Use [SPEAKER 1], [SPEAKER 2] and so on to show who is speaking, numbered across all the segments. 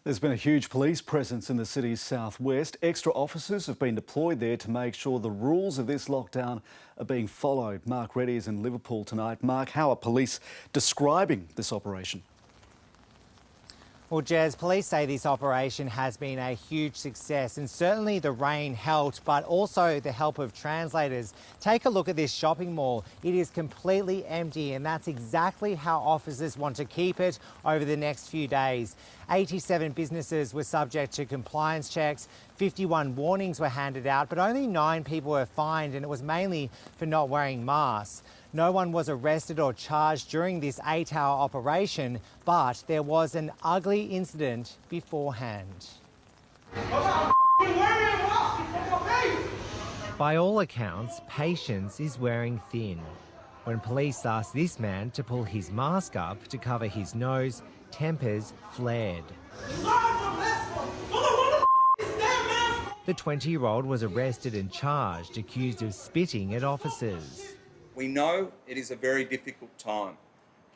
[SPEAKER 1] There's been a huge police presence in the city's southwest. Extra officers have been deployed there to make sure the rules of this lockdown are being followed. Mark Reddie is in Liverpool tonight. Mark, how are police describing this operation?
[SPEAKER 2] Well, Jez, police say this operation has been a huge success, and certainly the rain helped, but also the help of translators. Take a look at this shopping mall. It is completely empty, and that's exactly how officers want to keep it over the next few days. 87 businesses were subject to compliance checks, 51 warnings were handed out, but only 9 people were fined, and it was mainly for not wearing masks. No one was arrested or charged during this 8-hour operation, but there was an ugly incident beforehand. By all accounts, patience is wearing thin. When police asked this man to pull his mask up to cover his nose, tempers flared. The 20-year-old was arrested and charged, accused of spitting at officers.
[SPEAKER 3] We know it is a very difficult time,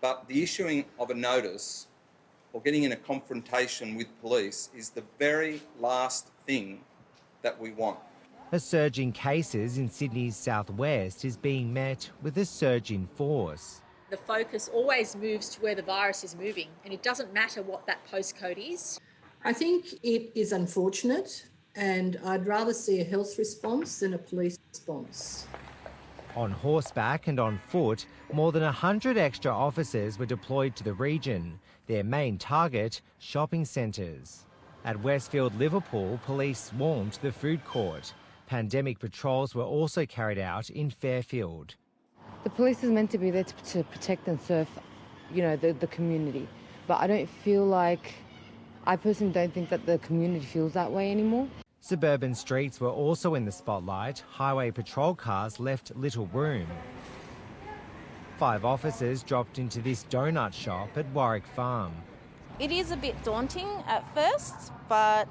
[SPEAKER 3] but the issuing of a notice or getting in a confrontation with police is the very last thing that we want.
[SPEAKER 2] A surge in cases in Sydney's southwest is being met with a surge in force.
[SPEAKER 4] The focus always moves to where the virus is moving, and it doesn't matter what that postcode is.
[SPEAKER 5] I think it is unfortunate, and I'd rather see a health response than a police response.
[SPEAKER 2] On horseback and on foot, more than 100 extra officers were deployed to the region. Their main target, shopping centres. At Westfield, Liverpool, police swarmed the food court. Pandemic patrols were also carried out in Fairfield.
[SPEAKER 6] The police is meant to be there to protect and serve, the community. But I personally don't think that the community feels that way anymore.
[SPEAKER 2] Suburban streets were also in the spotlight. Highway patrol cars left little room. 5 officers dropped into this donut shop at Warwick Farm.
[SPEAKER 7] It is a bit daunting at first, but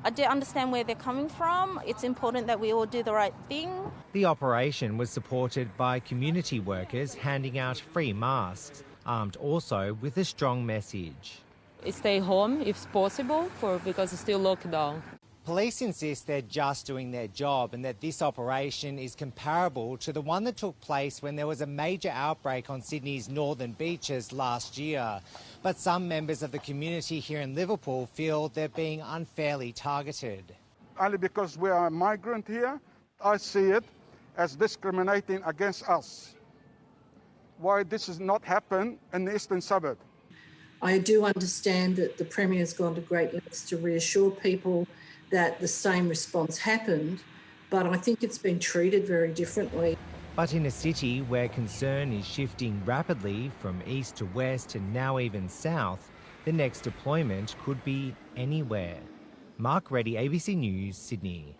[SPEAKER 7] I do understand where they're coming from. It's important that we all do the right thing.
[SPEAKER 2] The operation was supported by community workers handing out free masks, armed also with a strong message.
[SPEAKER 8] Stay home if possible because it's still lockdown.
[SPEAKER 2] Police insist they're just doing their job and that this operation is comparable to the one that took place when there was a major outbreak on Sydney's northern beaches last year. But some members of the community here in Liverpool feel they're being unfairly targeted.
[SPEAKER 9] Only because we are a migrant here, I see it as discriminating against us. Why this has not happened in the eastern suburb?
[SPEAKER 5] I do understand that the Premier's gone to great lengths to reassure people that the same response happened, but I think it's been treated very differently.
[SPEAKER 2] But in a city where concern is shifting rapidly from east to west and now even south, the next deployment could be anywhere. Mark Reddie, ABC News, Sydney.